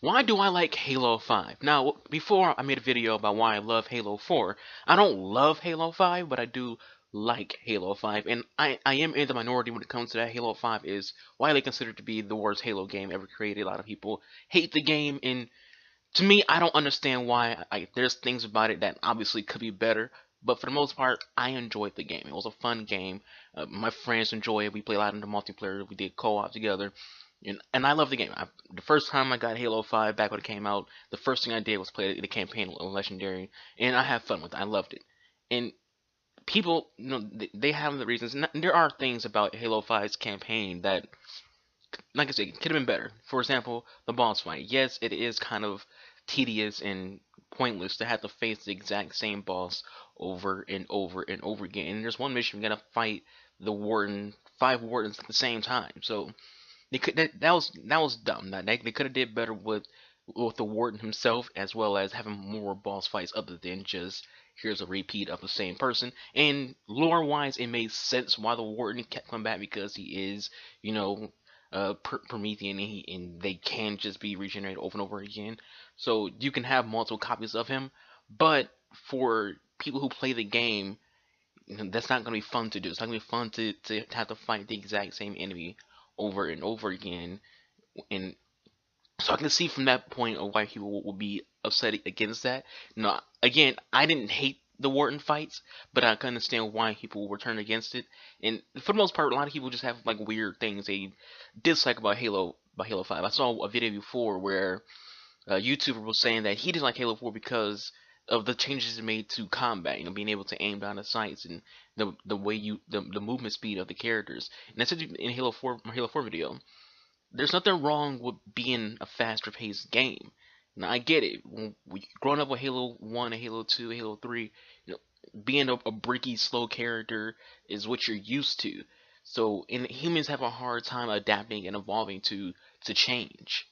Why do I like Halo 5? Now, before I made a video about why I love Halo 4, I don't love Halo 5, but I do like Halo 5, and I am in the minority when it comes to that. Halo 5 is widely considered to be the worst Halo game ever created. A lot of people hate the game, and to me, I don't understand why. There's things about it that obviously could be better, but for the most part, I enjoyed the game. It was a fun game. My friends enjoy it. We played a lot in the multiplayer. We did co-op together, and I love the game. The first time I got Halo 5 back when it came out, the first thing I did was play the campaign on Legendary, and I had fun with it. I loved it. And people, they have the reasons. And there are things about Halo 5's campaign that, like I said, could have been better. For example, the boss fight. Yes, it is kind of tedious and pointless to have to face the exact same boss over and over and over again. And there's one mission you're gonna fight the warden, 5 wardens at the same time. So that was dumb. They could have did better with the warden himself, as well as having more boss fights other than just here's a repeat of the same person. And lore wise, it made sense why the warden kept coming back, because he is, you know, Promethean, and they can just be regenerated over and over again. So you can have multiple copies of him, but for people who play the game, that's not going to be fun to do. It's not going to be fun to have to fight the exact same enemy over and over again. And so I can see from that point of why people will be upset against that. No, again, I didn't hate the Warden fights, but I can understand why people were turned against it. And for the most part, a lot of people just have like weird things they dislike about Halo 5. I saw a video before where a YouTuber was saying that he didn't like Halo 4 because of the changes it made to combat, being able to aim down the sights and the way the movement speed of the characters. And I said in Halo 4 video, there's nothing wrong with being a faster paced game. Now I get it. When growing up with Halo 1 and Halo 2, Halo 3, being a bricky, slow character is what you're used to. So, and humans have a hard time adapting and evolving to change.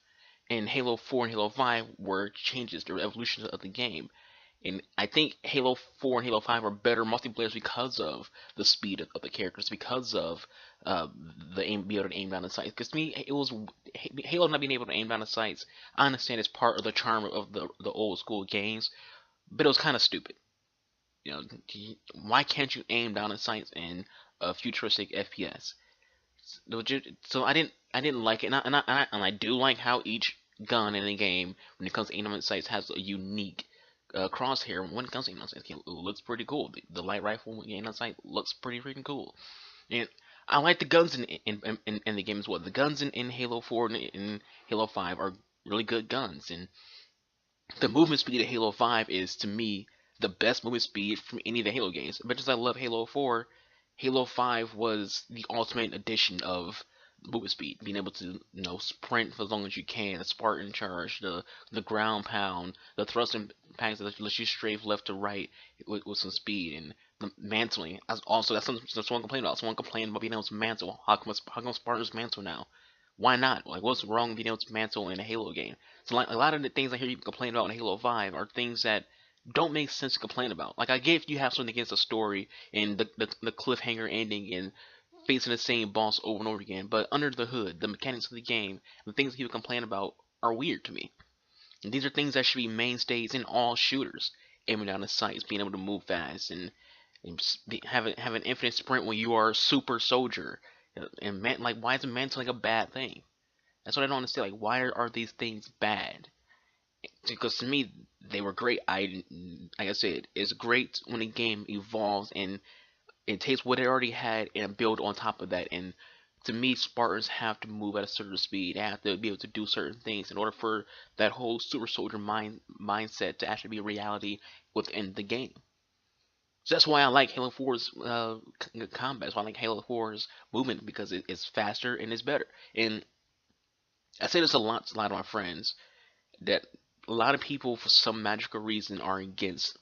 And Halo 4 and Halo 5 were changes, the evolutions of the game. And I think Halo 4 and Halo 5 are better multiplayers because of the speed of the characters, because of uh, be able to aim down the sights. Because to me, it was Halo not being able to aim down the sights. I understand it's part of the charm of the old school games, but it was kind of stupid. You know, why can't you aim down the sights in a futuristic FPS? So I didn't like it, and I do like how each gun in the game, when it comes to aim down the sights, has a unique crosshair. When it comes to aim down sights, it looks pretty cool. The light rifle when you aim down sight looks pretty freaking cool. And I like the guns in the game as well. The guns in Halo 4 and in Halo 5 are really good guns, and the movement speed of Halo 5 is, to me, the best movement speed from any of the Halo games. But as I love Halo 4, Halo 5 was the ultimate addition of movement speed, being able to sprint for as long as you can, the Spartan charge, the ground pound, the thrust impacts that lets you strafe left to right with some speed, and the mantling. Also, that's something someone complained about. Someone complained about being able to mantle. How come Spartans mantle now? Why not? Like, what's wrong with being able to mantle in a Halo game? So, like, a lot of the things I hear you complain about in Halo 5 are things that don't make sense to complain about. Like, I get if you have something against a story and the cliffhanger ending and facing the same boss over and over again, but under the hood, the mechanics of the game, the things that people complain about are weird to me. And these are things that should be mainstays in all shooters. Aiming down the sights, being able to move fast, and have an infinite sprint when you are a super soldier. And like, why is mantling a bad thing? That's what I don't understand. Like, why are these things bad? Because to me, they were great. Like I said, it's great when a game evolves and it takes what it already had and build on top of that. And to me, Spartans have to move at a certain speed. They have to be able to do certain things in order for that whole super soldier mindset to actually be a reality within the game. So that's why I like Halo 4's combat. That's why I like Halo 4's movement, because it's faster and it's better. And I say this a lot to a lot of my friends, that a lot of people, for some magical reason, are against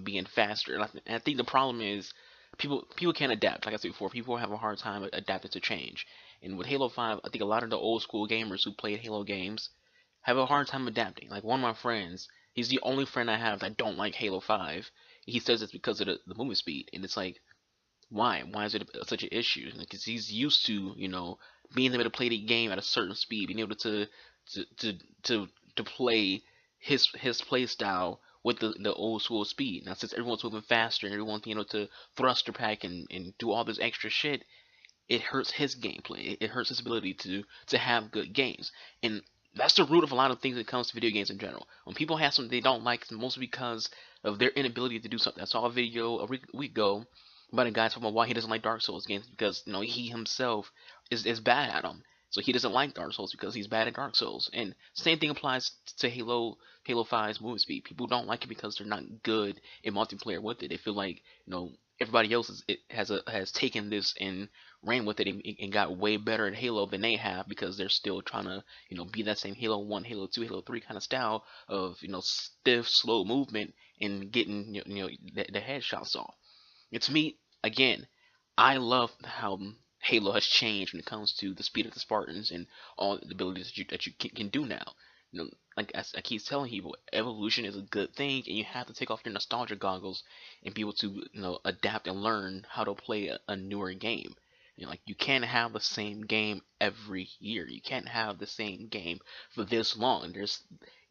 being faster. And I think the problem is people can't adapt. Like I said before, people have a hard time adapting to change. And with Halo 5, I think a lot of the old school gamers who played Halo games have a hard time adapting. Like, one of my friends, he's the only friend I have that don't like Halo 5. He says it's because of the movement speed, and it's like, why? Why is it such an issue? Because he's used to, being able to play the game at a certain speed, being able to to to to play his play style with the old school speed. Now since everyone's moving faster and everyone's to thruster pack and do all this extra shit, it hurts his gameplay. It hurts his ability to have good games. And that's the root of a lot of things that comes to video games in general. When people have something they don't like, it's mostly because of their inability to do something. I saw a video a week ago about a guy talking about why he doesn't like Dark Souls games because he himself is bad at them. So he doesn't like Dark Souls because he's bad at Dark Souls. And same thing applies to Halo 5's movement speed. People don't like it because they're not good in multiplayer with it. They feel like everybody else has taken this and ran with it and got way better at Halo than they have because they're still trying to be that same Halo 1, Halo 2, Halo 3 kind of style of stiff, slow movement and getting the headshots off. And to me, again, I love how Halo has changed when it comes to the speed of the Spartans and all the abilities that you can do now. Like I keep telling people, evolution is a good thing, and you have to take off your nostalgia goggles and be able to adapt and learn how to play a newer game. Like you can't have the same game every year. You can't have the same game for this long. There's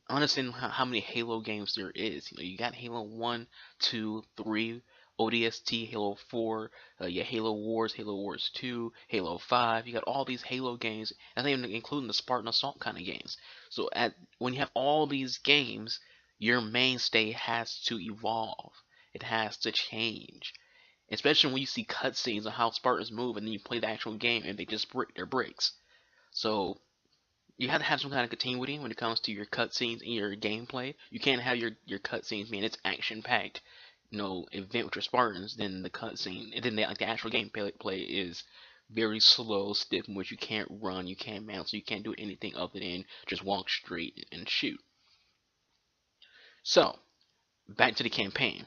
understand how many Halo games there is. You got Halo 1, 2, 3, ODST, Halo 4, Halo Wars 2, Halo 5. You got all these Halo games, and even including the Spartan Assault kind of games. So when you have all these games, your mainstay has to evolve. It has to change. Especially when you see cutscenes of how Spartans move, and then you play the actual game, and they just break their bricks. So you have to have some kind of continuity when it comes to your cutscenes and your gameplay. You can't have your cutscenes being it's action packed, event with your Spartans. Then the cutscene, and then the actual gameplay is very slow, stiff, in which you can't run, you can't mount, so you can't do anything other than just walk straight and shoot. So back to the campaign.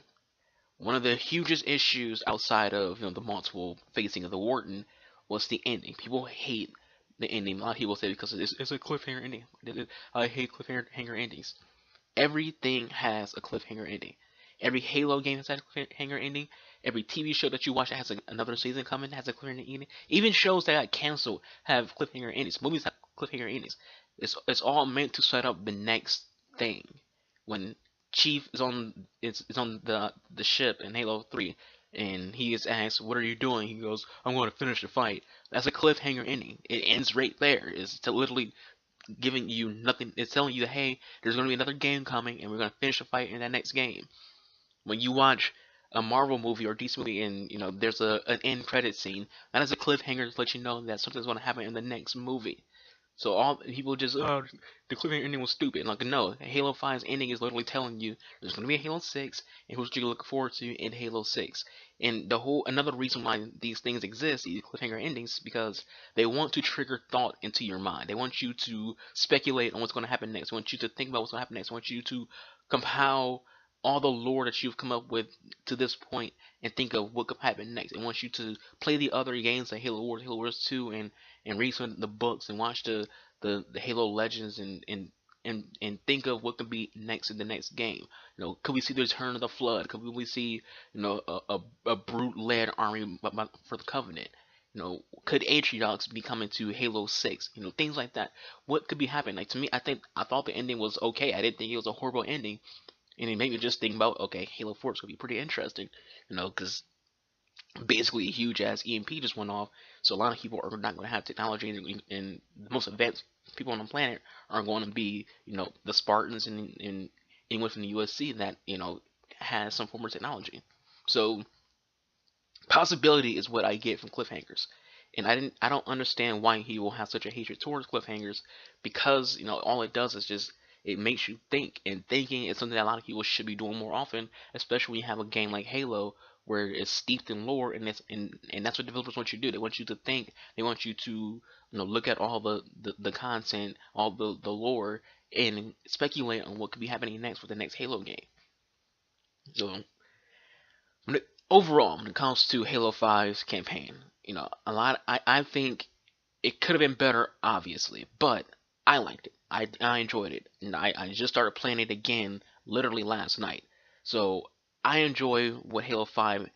One of the hugest issues outside of the multiple facing of the Warden was the ending. People hate the ending. A lot of people say because it's a cliffhanger ending. I hate cliffhanger endings. Everything has a cliffhanger ending. Every Halo game has a cliffhanger ending. Every TV show that you watch that has another season coming has a cliffhanger ending. Even shows that got canceled have cliffhanger endings. Movies have cliffhanger endings. It's all meant to set up the next thing. When Chief is on the ship in Halo 3, and he is asked, "What are you doing?" He goes, "I'm going to finish the fight." That's a cliffhanger ending. It ends right there. It's to literally giving you nothing. It's telling you that hey, there's going to be another game coming, and we're going to finish the fight in that next game. When you watch a Marvel movie or DC movie, and there's an end credit scene, that is a cliffhanger to let you know that something's going to happen in the next movie. So all people just, the cliffhanger ending was stupid. Like, no, Halo 5's ending is literally telling you there's going to be a Halo 6, and who's you can look forward to in Halo 6. And another reason why these things exist, these cliffhanger endings, because they want to trigger thought into your mind. They want you to speculate on what's going to happen next. They want you to think about what's going to happen next. They want you to compile all the lore that you've come up with to this point and think of what could happen next. It wants you to play the other games like Halo Wars 2, and read some of the books and watch the Halo Legends and think of what could be next in the next game. Could we see the return of the Flood? Could we see a brute-led army for the Covenant? Could Atriox be coming to Halo 6? Things like that. What could be happening? Like, to me, I thought the ending was okay. I didn't think it was a horrible ending. And it made me just think about, okay, Halo 4 is going to be pretty interesting, because basically a huge ass EMP just went off, so a lot of people are not going to have technology, and the most advanced people on the planet are going to be, the Spartans and anyone from the USC that, has some form of technology. So possibility is what I get from cliffhangers. And I don't understand why he will have such a hatred towards cliffhangers, because all it does is just it makes you think, and thinking is something that a lot of people should be doing more often, especially when you have a game like Halo where it's steeped in lore, and that's what developers want you to do. They want you to think. They want you to look at all the content, all the lore, and speculate on what could be happening next with the next Halo game. So overall, when it comes to Halo 5's campaign, I think it could have been better, obviously, but I liked it. I enjoyed it, and I just started playing it again literally last night. So I enjoy what Halo 5,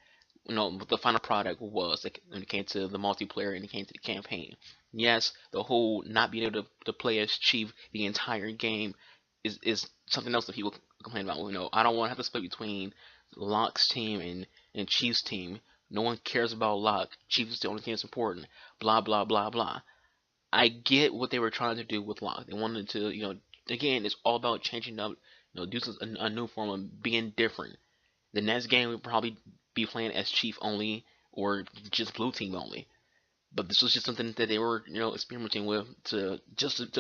what the final product was when it came to the multiplayer and it came to the campaign. Yes, the whole not being able to play as Chief the entire game is something else that people complain about. You know, I don't want to have to split between Locke's team and Chief's team. No one cares about Locke. Chief is the only thing that's important. Blah blah blah blah. I get what they were trying to do with Locke. They wanted to, you know, again, it's all about changing up, you know, do a new form of being different. The next game would probably be playing as Chief only or just Blue Team only. But this was just something that they were, you know, experimenting with to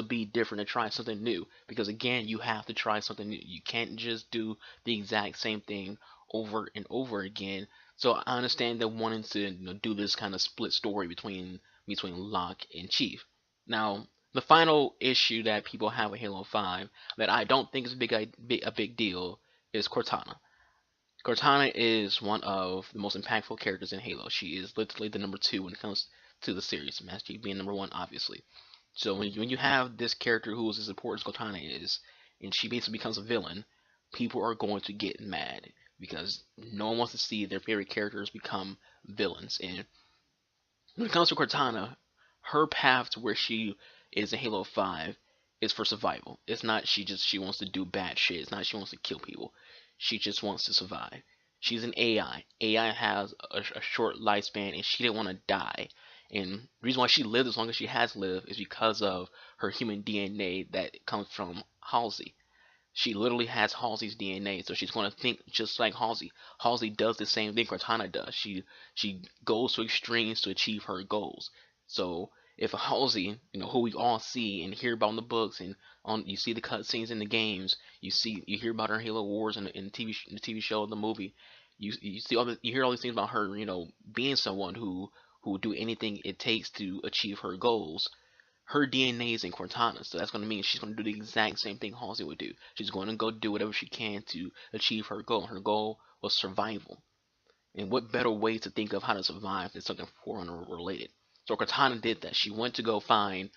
be different and try something new. Because again, you have to try something new. You can't just do the exact same thing over and over again. So I understand them wanting to, you know, do this kind of split story between Locke and Chief. Now, the final issue that people have with Halo 5 that I don't think is a big deal is Cortana. Cortana is one of the most impactful characters in Halo. She is literally the number 2 when it comes to the series, Master Chief being number 1, obviously. So when you have this character who is as important as Cortana is, and she basically becomes a villain, people are going to get mad because no one wants to see their favorite characters become villains. And when it comes to Cortana, her path to where she is in Halo 5 is for survival. It's not she wants to do bad shit. It's not she wants to kill people. She just wants to survive. She's an AI. AI has a short lifespan, and she didn't want to die. And the reason why she lived as long as she has lived is because of her human DNA that comes from Halsey. She literally has Halsey's DNA, so she's going to think just like Halsey. Halsey does the same thing Cortana does. She goes to extremes to achieve her goals. So if Halsey, you know, who we all see and hear about in the books and on, you see the cutscenes in the games, you hear about her Halo Wars in the TV show, the movie, you see you hear all these things about her, you know, being someone who would do anything it takes to achieve her goals. Her DNA is in Cortana, so that's going to mean she's going to do the exact same thing Halsey would do. She's going to go do whatever she can to achieve her goal. Her goal was survival. And what better way to think of how to survive than something Forerunner related? So Cortana did that. She went to go find,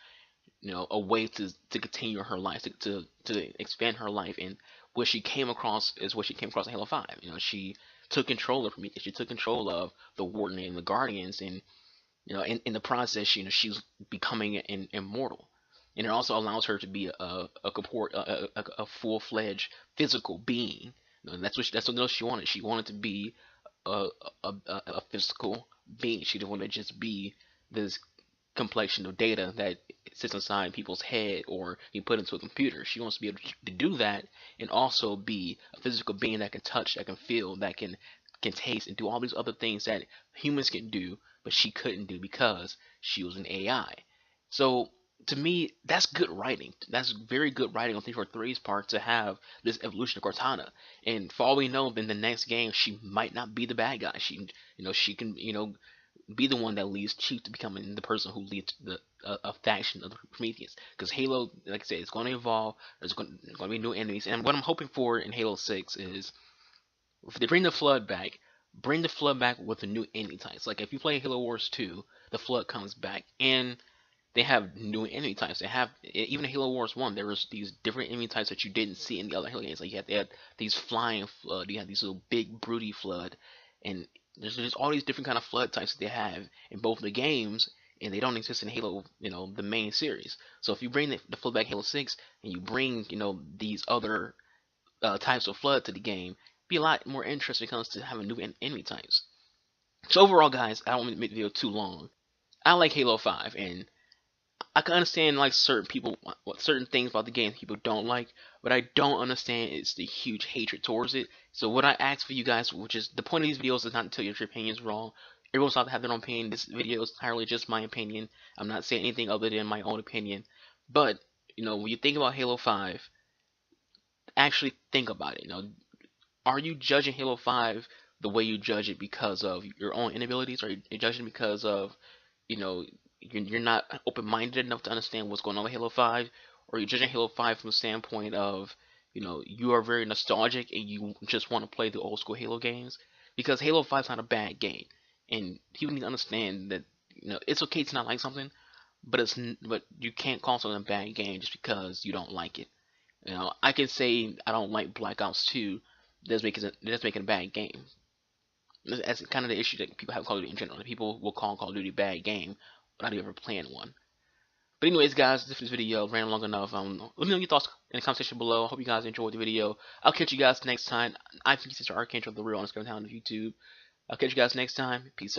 you know, a way to continue her life, to expand her life. And what she came across is what she came across in Halo 5. You know, she took control of Prometheus. She took control of the Warden and the Guardians, and you know, in the process, you know, she's becoming an immortal, and it also allows her to be a full-fledged physical being. You know, that's what else she wanted. She wanted to be a physical being. She didn't want to just be this complexion of data that sits inside people's head or be put into a computer. She wants to be able to do that and also be a physical being that can touch, that can feel, that can taste, and do all these other things that humans can do, but she couldn't do because she was an AI. So to me, that's good writing. That's very good writing on 343's part to have this evolution of Cortana. And for all we know, in the next game, she might not be the bad guy. She can, you know, be the one that leads Chief to becoming the person who leads a faction of the Prometheus. Because Halo, like I said, it's going to evolve. There's going to be new enemies. And what I'm hoping for in Halo 6 is, if they bring the Flood back with the new enemy types. Like if you play Halo Wars 2, the Flood comes back, and they have new enemy types. They have, even in Halo Wars 1, there was these different enemy types that you didn't see in the other Halo games. Like they had these flying Flood, you had these little big broody Flood, and there's all these different kind of Flood types that they have in both the games, and they don't exist in Halo, you know, the main series. So if you bring the Flood back Halo 6, and you bring, you know, these other types of Flood to the game, be a lot more interesting when it comes to having new enemy types. So overall, guys, I don't want to make the video too long. I like Halo 5, and I can understand like certain things about the game people don't like, but I don't understand it's the huge hatred towards it. So what I ask for you guys, which is the point of these videos, is not to tell you if your opinion is wrong. Everyone's allowed to have their own opinion. This video is entirely just my opinion. I'm not saying anything other than my own opinion. But you know, when you think about Halo 5, actually think about it. You know, are you judging Halo 5 the way you judge it because of your own inabilities? Or are you judging because of, you know, you're not open-minded enough to understand what's going on with Halo 5? Or are you judging Halo 5 from the standpoint of, you know, you are very nostalgic and you just want to play the old school Halo games? Because Halo 5 is not a bad game, and people need to understand that, you know, it's okay to not like something, but you can't call something a bad game just because you don't like it. You know, I can say I don't like Black Ops 2. That's making a bad game. That's kind of the issue that people have with Call of Duty in general. People will call Call of Duty a bad game without ever playing one. But anyways, guys, this video ran long enough. Let me know your thoughts in the comment section below. I hope you guys enjoyed the video. I'll catch you guys next time. I think it's Archangel the Real on Instagram, on YouTube. I'll catch you guys next time. Peace out.